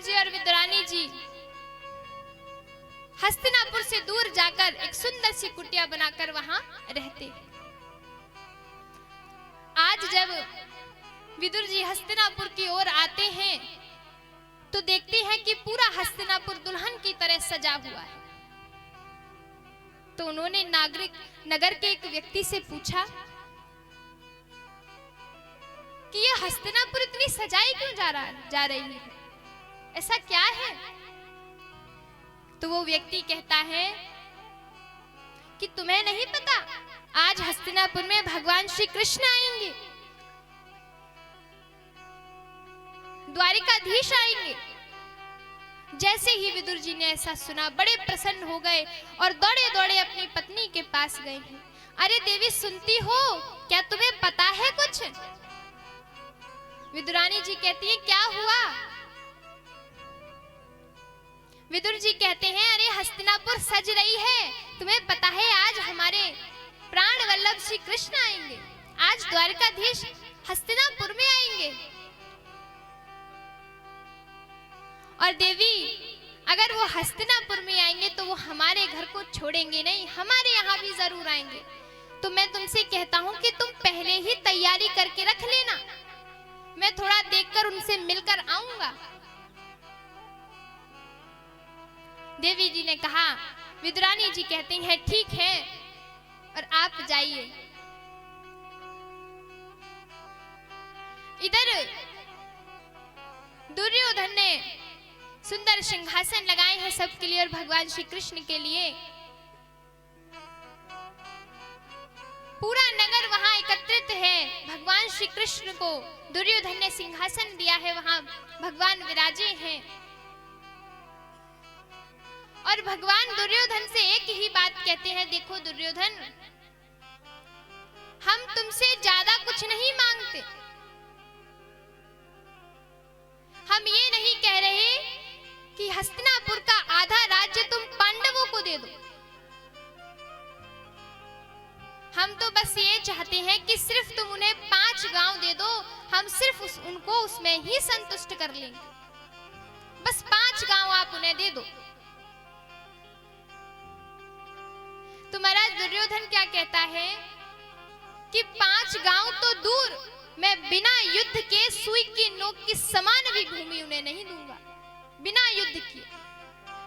जी और विदुरानी जी हस्तिनापुर से दूर जाकर एक सुंदर सी कुटिया बनाकर वहां रहते। आज जब विदुर जी हस्तिनापुर की ओर आते हैं तो देखते हैं कि पूरा हस्तिनापुर दुल्हन की तरह सजा हुआ है। तो उन्होंने नगर के एक व्यक्ति से पूछा कि ये हस्तिनापुर इतनी सजाई क्यों जा रही है, ऐसा क्या है? तो वो व्यक्ति कहता है कि तुम्हें नहीं पता, आज हस्तिनापुर में भगवान श्री कृष्ण आएंगे, द्वारिकाधीश आएंगे। जैसे ही विदुर जी ने ऐसा सुना बड़े प्रसन्न हो गए और दौड़े दौड़े अपनी पत्नी के पास गए हैं। अरे देवी सुनती हो, क्या तुम्हें पता है कुछ? विदुरानी जी कहती है क्या हुआ? विदुर जी कहते हैं अरे हस्तिनापुर सज रही है, तुम्हें पता है आज हमारे प्राण वल्लभ श्री कृष्ण आएंगे, आज द्वारकाधीश हस्तिनापुर में आएंगे। और देवी अगर वो हस्तिनापुर में आएंगे तो वो हमारे घर को छोड़ेंगे नहीं, हमारे यहाँ भी जरूर आएंगे। तो मैं तुमसे कहता हूँ कि तुम पहले ही तैयारी करके रख लेना, मैं थोड़ा देखकर उनसे मिलकर आऊंगा। देवी जी ने कहा, विदुरानी जी कहती हैं ठीक है और आप जाइए। इधर दुर्योधन ने सुंदर सिंहासन लगाए हैं सबके लिए और भगवान श्री कृष्ण के लिए। पूरा नगर वहां एकत्रित है, भगवान श्री कृष्ण को दुर्योधन ने सिंहासन दिया है, वहां भगवान विराजे हैं। और भगवान दुर्योधन से एक ही बात कहते हैं, देखो दुर्योधन, हम तुमसे ज्यादा कुछ नहीं मांगते, हम ये नहीं कह रहे कि हस्तिनापुर का आधा राज्य तुम पांडवों को दे दो, हम तो बस ये चाहते हैं कि सिर्फ तुम उन्हें 5 गांव दे दो, हम सिर्फ उनको उसमें ही संतुष्ट कर लेंगे, बस 5 गांव आप उन्हें दे दो। तो महाराज दुर्योधन क्या कहता है कि 5 गांव तो दूर, मैं बिना युद्ध के सुई की नोक की समान भी भूमि उन्हें नहीं दूंगा, बिना युद्ध किए,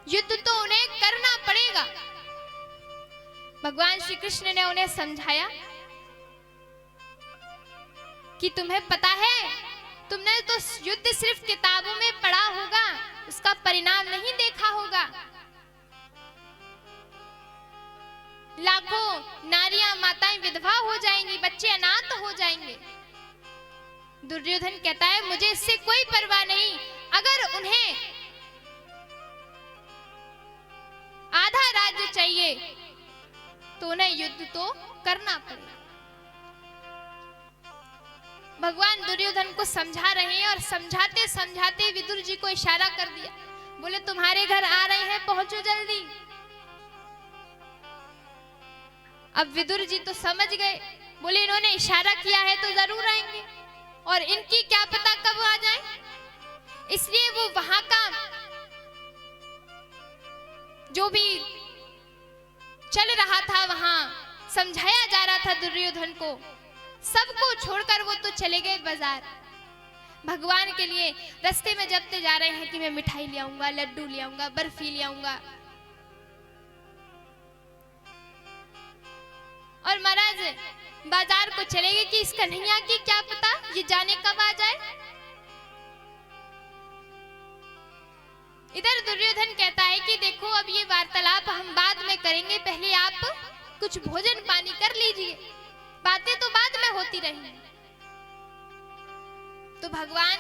युद्ध तो उन्हें करना पड़ेगा। भगवान श्री कृष्ण ने उन्हें समझाया कि तुम्हें पता है, तुमने तो युद्ध सिर्फ किताबों में पढ़ा होगा, उसका परिणाम नहीं देखा होगा। लाखों नारियां माताएं विधवा हो जाएंगी, बच्चे अनाथ हो जाएंगे। दुर्योधन कहता है मुझे इससे कोई परवाह नहीं, अगर उन्हें आधा राज्य चाहिए तो उन्हें युद्ध तो करना पड़ेगा। भगवान दुर्योधन को समझा रहे हैं और समझाते समझाते विदुर जी को इशारा कर दिया, बोले तुम्हारे घर आ रहे हैं, पहुंचो जल्दी। अब विदुर जी तो समझ गए, बोले इन्होंने इशारा किया है तो जरूर आएंगे और इनकी क्या पता कब आ जाए, इसलिए वो वहां का जो भी चल रहा था, वहां समझाया जा रहा था दुर्योधन को, सबको छोड़कर वो तो चले गए बाजार भगवान के लिए। रास्ते में जब ते जा रहे हैं कि मैं मिठाई ले आऊंगा, लड्डू ले आऊंगा, बर्फी ले आऊंगा। और महाराज बाजार को चले गए कि इस कन्हैया की क्या पता ये जाने कब आ जाए। इधर दुर्योधन कहता है कि देखो अब ये वार्तालाप हम बाद में करेंगे, पहले आप कुछ भोजन पानी कर लीजिए, बातें तो बाद में होती रहेंगी। तो भगवान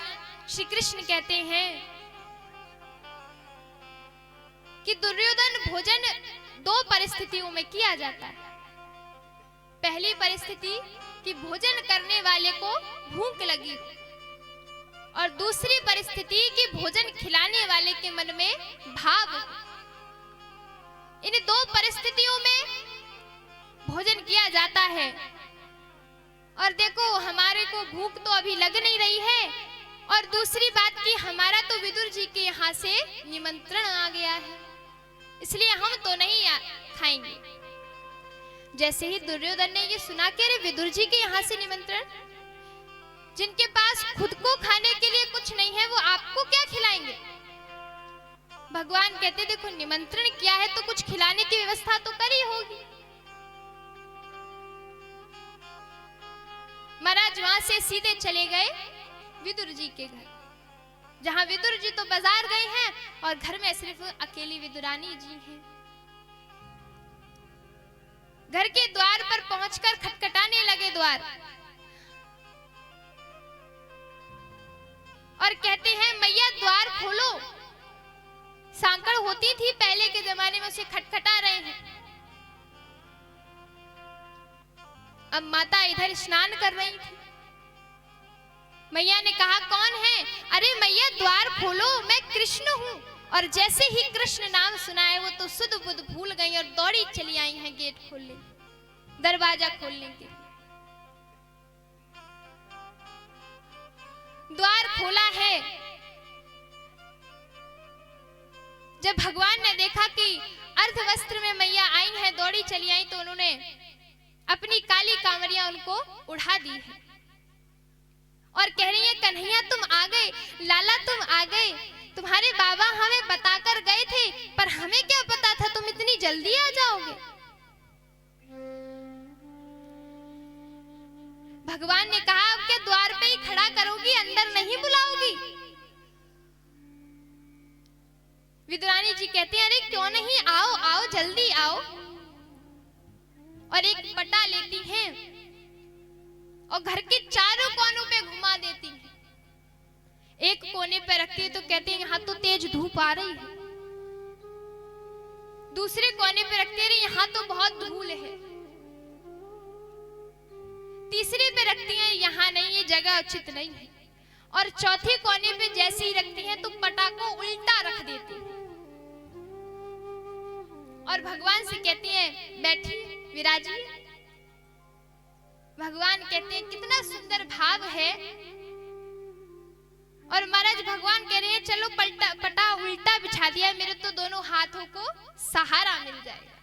श्री कृष्ण कहते हैं कि दुर्योधन भोजन 2 परिस्थितियों में किया जाता है। पहली परिस्थिति कि भोजन करने वाले को भूख लगी, और दूसरी परिस्थिति कि भोजन खिलाने वाले के मन में भाव। इन 2 परिस्थितियों में भोजन किया जाता है। और देखो हमारे को भूख तो अभी लग नहीं रही है और दूसरी बात कि हमारा तो विदुर जी के यहाँ से निमंत्रण आ गया है, इसलिए हम तो नहीं खाएंगे। जैसे ही दुर्योधन ने ये सुना कि अरे विदुर जी के यहाँ से निमंत्रण, जिनके पास खुद को खाने के लिए कुछ नहीं है वो आपको क्या खिलाएंगे। भगवान कहते देखो निमंत्रण किया है तो कुछ खिलाने की व्यवस्था तो करी होगी। महाराज वहां से सीधे चले गए विदुर जी के घर, जहां विदुर जी तो बाजार गए हैं और घर में सिर्फ अकेली विदुरानी जी हैं। घर के द्वार पर पहुंचकर खटखटाने लगे द्वार और कहते हैं मैया द्वार खोलो। सांकड़ होती थी पहले के जमाने में, उसे खटखटा रहे हैं। अब माता इधर स्नान कर रही थी। मैया ने कहा कौन है? अरे मैया द्वार खोलो, मैं कृष्ण हूँ। और जैसे ही कृष्ण नाम सुनाए वो तो सुध बुध भूल गई और दौड़ी चली आई हैं गेट खोलने, दरवाजा खोलने के लिए। द्वार खोला है। जब भगवान ने देखा कि अर्धवस्त्र में मैया आई हैं, दौड़ी चली आई, तो उन्होंने अपनी काली कांवरियां उनको उड़ा दी है और कह रही है कन्हैया तुम आ गए, लाला तुम आ गए। तुम्हारे बाबा हमें बताकर गए थे, पर हमें क्या पता था तुम इतनी जल्दी आ जाओगे। भगवान ने कहा अब क्या द्वार पे ही खड़ा करोगी, अंदर नहीं बुलाओगी? विदुरानी जी कहती हैं अरे क्यों नहीं, आओ आओ जल्दी आओ। और एक पटा लेती हैं और घर के चारों कोनों पे घुमा देती हैं। एक कोने पे रखती है तो कहती है यहाँ तो तेज धूप आ रही है। दूसरे कोने पे रखती है यहाँ तो बहुत धूल है। तीसरे पे रखती है यहाँ नहीं, ये जगह उचित नहीं है। और चौथे कोने पे जैसे ही रखती है तो पटा को उल्टा रख देती है और भगवान से कहती है बैठी विराजी। भगवान कहते हैं कितना सुंदर भाव है। और महाराज भगवान कह रहे हैं चलो पटा उल्टा बिछा दिया, मेरे तो दोनों हाथों को सहारा मिल जाएगा।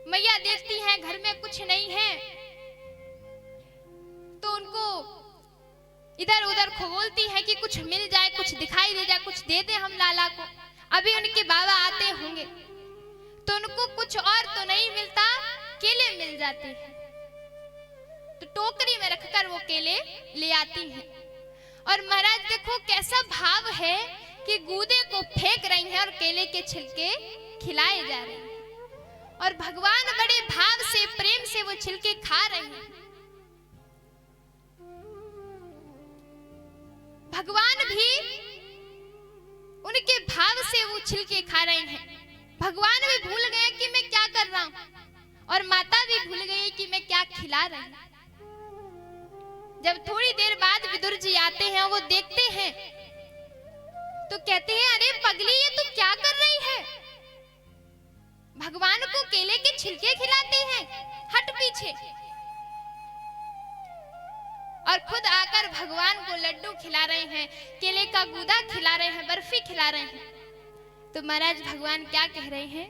मैया देखती हैं घर में कुछ नहीं है तो उनको इधर उधर खोलती है कि कुछ मिल जाए, कुछ दिखाई दे जाए, कुछ दे दे हम लाला को। अभी उनके बाबा आते होंगे तो उनको कुछ और तो नहीं मिलता, केले मिल जाते हैं। तो टोकरी में रखकर वो केले ले आती हैं। और महाराज देखो कैसा भाव है कि गूदे को फेंक रही हैं और केले के छिलके खिलाए जा रहे हैं। और भगवान बड़े भाव से प्रेम से वो छिलके खा रहे हैं। भगवान भी उनके भाव से वो छिलके खा रहे हैं। भगवान भी भूल गए कि मैं क्या कर रहा हूं और माता भी भूल गई कि मैं क्या खिला रही हूं। जब थोड़ी देर बाद विदुर जी आते हैं, वो देखते हैं तो कहते हैं अरे पगली ये तू क्या कर रही है? भगवान को केले के छिलके खिलाते हैं, हट पीछे। और खुद आकर भगवान को लड्डू खिला रहे हैं, केले का गूदा खिला रहे हैं, बर्फी खिला रहे हैं। तो महाराज भगवान क्या कह रहे हैं?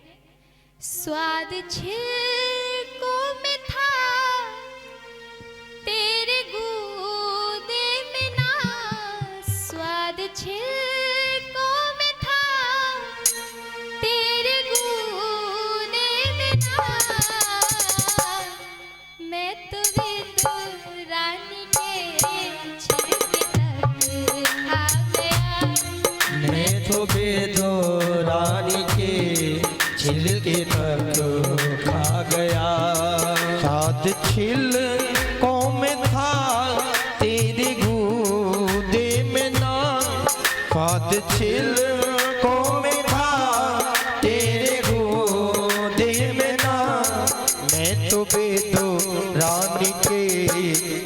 स्वाद छिलकों में था तेरे गूदे में ना, स्वाद छिलकों में था तेरे गूदे में ना। मैं तो विदुरानी के छिलके तक खा गया। मैं तो विदुरानी के छिलके तक खा गया। स्वाद छिलकों में था तेरे गूदे में ना, स्वाद छिलकों में था तेरे गूदे में ना। मैं तो विदुरानी के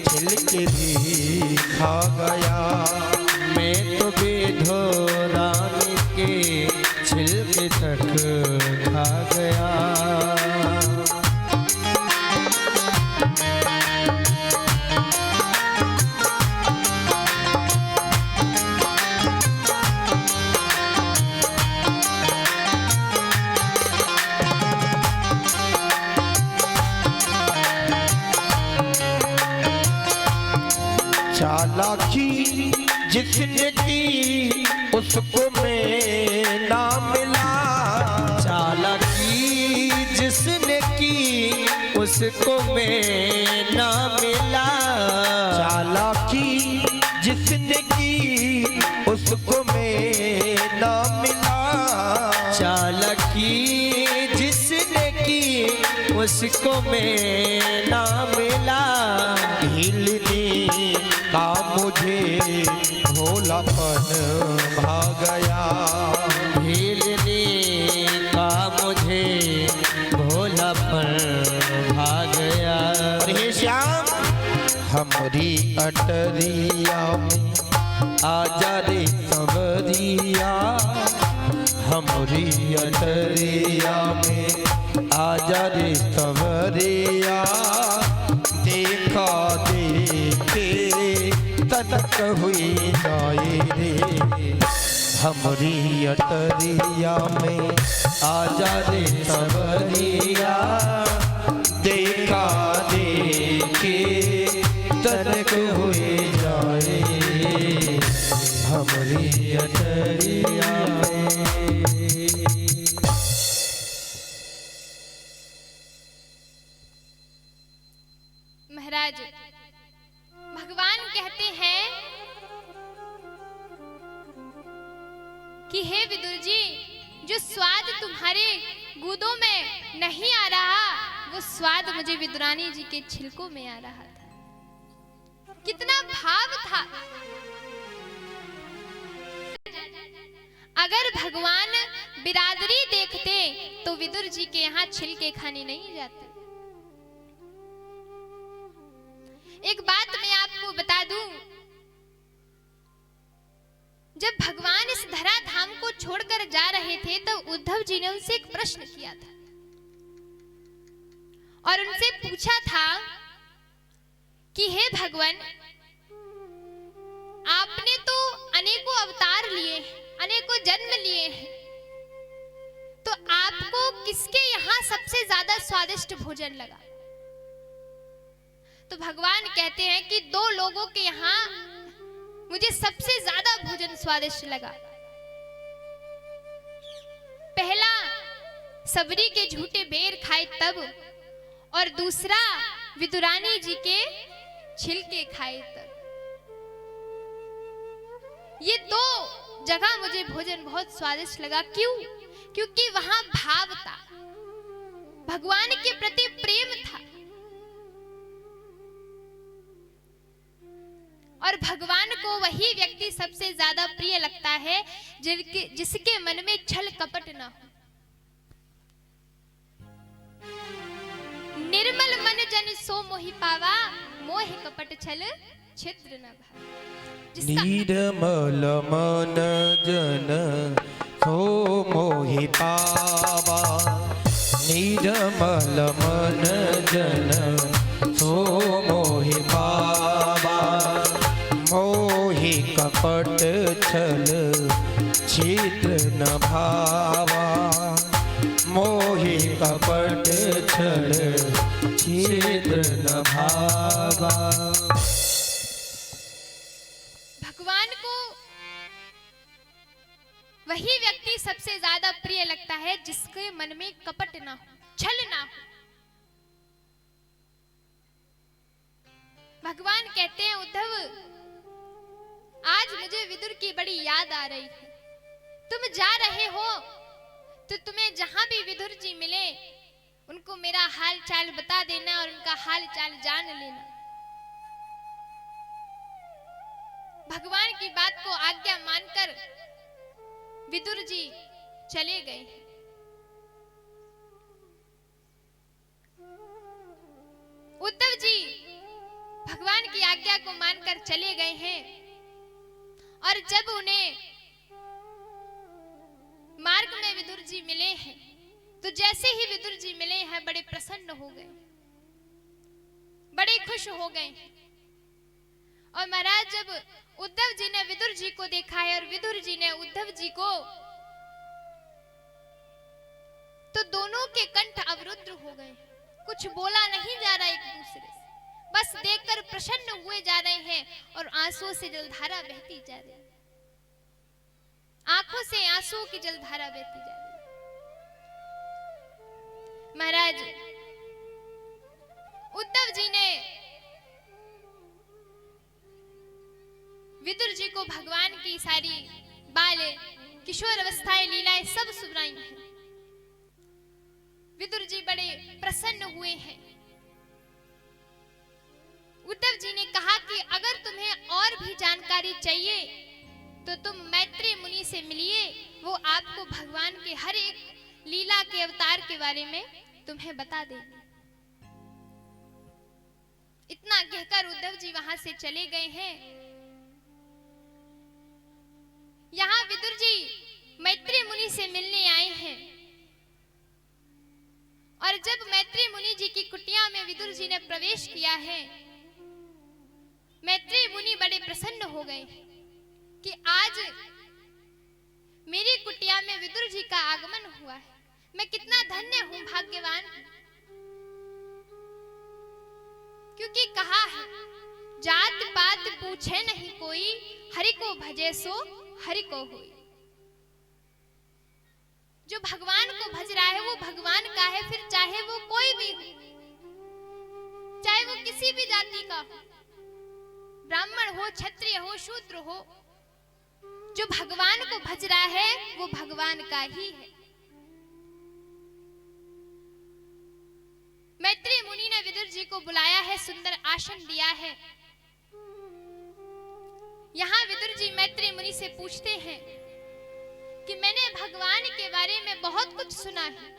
छिलके भी खा गया। मैं तो विदुरानी के छिलके तक खा गया। चालाकी जिसने की उसको मैं ना मिला, चालाकी जिसने की उसको मैं ना मिला, चालाकी जिसने की उसको मैं ना मिला, चालाकी जिसने की उसको मैं ना मिला, ढीलने का मुझे भोलापन भा गया, हिलने का मुझे भोलापन भा गया। अरे श्याम हमारी अटरिया में आजा रे संवरिया, हमारी अटरिया में आजा रे संवरिया, देखा देखे तनक हुई जाए रे, हमारी अटरिया में आजा रे संवरिया, देखा देखे तनक हुए जाए हमारी अटरिया में। महाराज, भगवान कहते हैं कि हे विदुर जी, जो स्वाद तुम्हारे गूदों में नहीं आ रहा, वो स्वाद मुझे विदुरानी जी के छिलकों में आ रहा था। कितना भाव था। अगर भगवान बिरादरी देखते तो विदुर जी के यहाँ छिलके खाने नहीं जाते। एक बात मैं आपको बता दूं, जब भगवान इस धरा धाम को छोड़कर जा रहे थे तो उद्धव जी ने उनसे एक प्रश्न किया था और उनसे पूछा था कि हे भगवान, आपने तो अनेकों अवतार लिए, अनेकों जन्म लिए हैं, तो आपको किसके यहाँ सबसे ज्यादा स्वादिष्ट भोजन लगा? तो भगवान कहते हैं कि दो लोगों के यहाँ मुझे सबसे ज्यादा भोजन स्वादिष्ट लगा। पहला सबरी के झूठे बेर खाए तब, और दूसरा विदुरानी जी के छिलके खाए तब। ये दो जगह मुझे भोजन बहुत स्वादिष्ट लगा। क्यों? क्योंकि वहां भाव था, भगवान के प्रति प्रेम था, और भगवान को वही व्यक्ति सबसे ज्यादा प्रिय लगता है जिसके मन में छल कपट ना हो। निर्मल मन जन सो मोहि पावा, मोह कपट छल छिद्र न भावा। निर्मल मन जन सो मोहि पावा, निर्मल मन जन सो मोहि पावा, मोहि कपट छल छिद्र न भावा, मोहि कपट छल छिद्र न भावा। भगवान को वही व्यक्ति सबसे ज्यादा प्रिय लगता है जिसके मन में कपट ना हो, छल ना हो। भगवान कहते हैं, उद्धव आज मुझे विदुर की बड़ी याद आ रही है। तुम जा रहे हो तो तुम्हें जहां भी विदुर जी मिले उनको मेरा हाल चाल बता देना और उनका हाल चाल जान लेना। भगवान की बात को आज्ञा मानकर विदुर जी चले गए। उद्धव जी भगवान की आज्ञा को मानकर चले गए हैं, और जब उन्हें मार्ग में विदुर जी मिले हैं तो जैसे ही विदुर जी मिले हैं बड़े प्रसन्न हो गए, बड़े खुश हो गए। और महाराज जब उद्धव जी ने विदुर जी को देखा है और विदुर जी ने उद्धव जी को, तो दोनों के कंठ अवरुद्ध हो गए, कुछ बोला नहीं जा रहा एक दूसरे से, बस देखकर प्रसन्न हुए जा रहे हैं और आंसुओं से जलधारा बहती जा रही है। आंखों से आंसुओं की जलधारा बहती जा रही है। महाराज उद्धव जी ने विदुर जी को भगवान की सारी बाल किशोर अवस्थाएं लीलाएं सब सुनाई हैं। विदुर जी बड़े प्रसन्न हुए हैं। उद्धव जी ने कहा कि अगर तुम्हें और भी जानकारी चाहिए तो तुम मैत्री मुनि से मिलिए, वो आपको भगवान के हर एक लीला के अवतार के बारे में तुम्हें बता देंगे। इतना कहकर उद्धव जी वहां से चले गए हैं। यहां विदुर जी मैत्री मुनि से मिलने आए हैं और जब मैत्री मुनि जी की कुटिया में विदुर जी ने प्रवेश किया है, मैत्री मुनि बड़े प्रसन्न हो गए कि आज मेरी कुटिया में विदुर जी का आगमन हुआ है। मैं कितना धन्य हूं, भाग्यवान हूं। क्योंकि कहा है जात पात पूछे नहीं कोई, हरि को भजे सो हरि को होई। जो भगवान को भज रहा है वो भगवान का है, फिर चाहे वो कोई भी हो, चाहे वो किसी भी जाति का हो, ब्राह्मण हो, क्षत्रिय हो, शूद्र हो, जो भगवान को भज रहा है वो भगवान का ही है। मैत्री मुनि ने विदुर जी को बुलाया है, सुंदर आसन दिया है। यहां विदुर जी मैत्री मुनि से पूछते हैं कि मैंने भगवान के बारे में बहुत कुछ सुना है।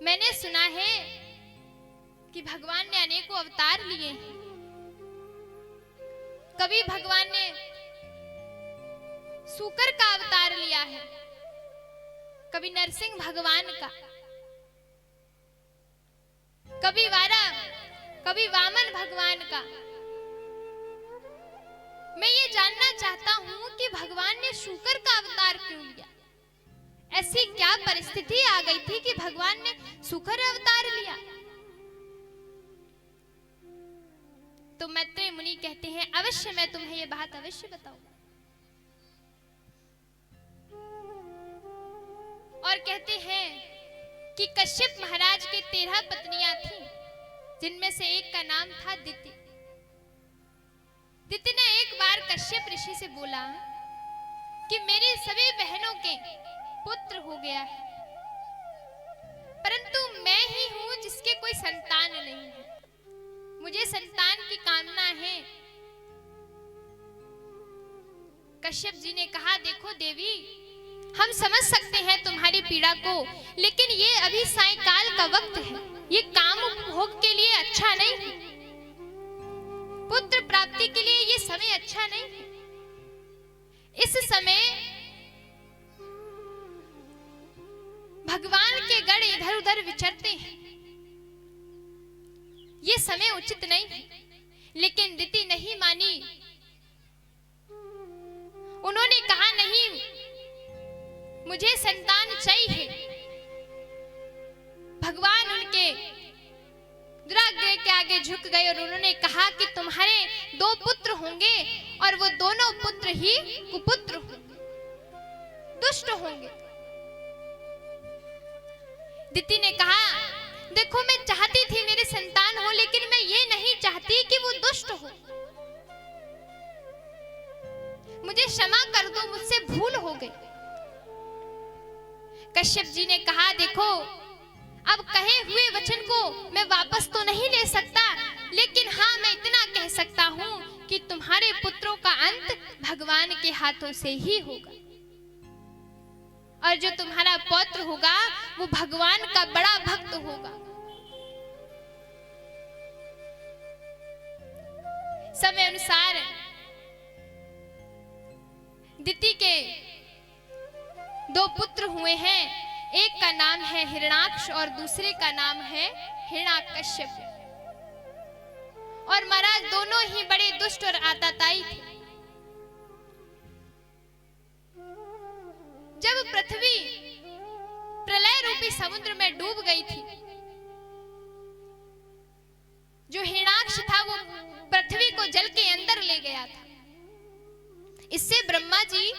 मैंने सुना है कि भगवान ने अनेकों अवतार लिए हैं। कभी भगवान ने सूकर का अवतार लिया है, कभी नरसिंह भगवान का, कभी वामन भगवान का। मैं ये जानना चाहता हूं कि भगवान ने शूकर का अवतार क्यों लिया? ऐसी क्या परिस्थिति आ गई थी कि भगवान ने शूकर अवतार लिया? तो मैत्रेय मुनि कहते हैं अवश्य मैं तुम्हें ये बात अवश्य बताऊंगा। और कहते हैं कि कश्यप महाराज के 13 पत्नियां थीं, जिनमें से एक का नाम था दिति। दिति ने एक बार कश्यप ऋषि से बोला कि मेरी सभी बहनों के पुत्र हो गया है, परंतु मैं ही हूं जिसके कोई संतान नहीं है। मुझे संतान की कामना है। कश्यप जी ने कहा देखो देवी, हम समझ सकते हैं तुम्हारी पीड़ा को, लेकिन ये अभी सायंकाल का वक्त है, ये काम भोग के लिए अच्छा नहीं है, पुत्र प्राप्ति के लिए ये समय अच्छा नहीं है। इस समय भगवान के गण इधर उधर विचरते हैं, ये समय उचित नहीं है। लेकिन दिति नहीं मानी। उन्होंने कहा नहीं, मुझे संतान चाहिए। भगवान उनके दुराग्रह के आगे झुक गए और उन्होंने कहा कि तुम्हारे 2 पुत्र होंगे और वो दोनों पुत्र ही कुपुत्र होंगे, दुष्ट होंगे। दिति ने कहा देखो, मैं चाहती थी मेरे संतान हो, लेकिन मैं ये नहीं चाहती कि वो दुष्ट हो। मुझे क्षमा कर दो, मुझसे भूल हो गई। कश्यप जी ने कहा देखो, अब कहे हुए वचन को मैं वापस तो नहीं ले सकता, लेकिन हाँ मैं इतना कह सकता हूं कि तुम्हारे पुत्रों का अंत भगवान के हाथों से ही होगा, और जो तुम्हारा पौत्र होगा वो भगवान का बड़ा भक्त होगा। समय अनुसार दिति के 2 पुत्र हुए हैं। एक का नाम है हिरणाक्ष और दूसरे का नाम है हिरण्याकश्यप। और महाराज दोनों ही बड़े दुष्ट और आताताई थे। जब पृथ्वी प्रलय रूपी समुद्र में डूब गई थी, को जल के अंदर ले गया था। इससे ब्रह्मा जी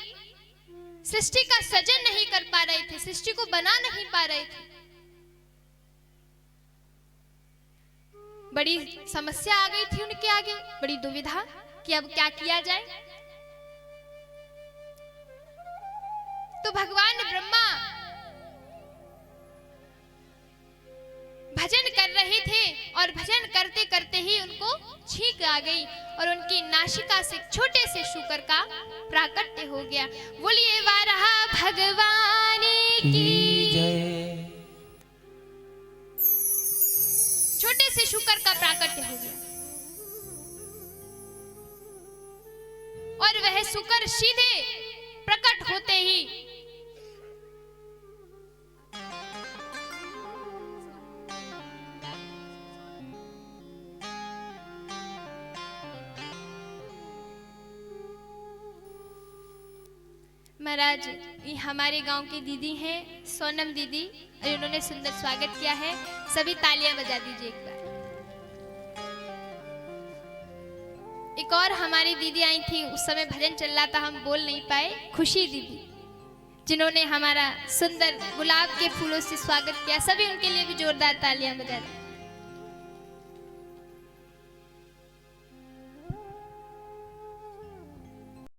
सृष्टि का सृजन नहीं कर पा रहे थे, सृष्टि को बना नहीं पा रहे थे। बड़ी समस्या आ गई थी उनके आगे, बड़ी दुविधा कि अब क्या किया जाए। तो भगवान ब्रह्मा भजन कर रहे थे और भजन करते करते ही उनको छींक आ गई और उनकी नासिका से छोटे से शूकर का प्राकट्य हो गया। बोलिए वाराह भगवान की जय। छोटे से शूकर का प्राकट्य हो गया और वह शूकर सीधे प्रकट होते ही महाराज, ये हमारे गांव की दीदी हैं सोनम दीदी, और इन्होंने सुंदर स्वागत किया है। सभी तालियां बजा दीजिए एक बार। एक और हमारी दीदी आई थी, उस समय भजन चल रहा था, हम बोल नहीं पाए, खुशी दीदी, जिन्होंने हमारा सुंदर गुलाब के फूलों से स्वागत किया। सभी उनके लिए भी जोरदार तालियां बजा दी।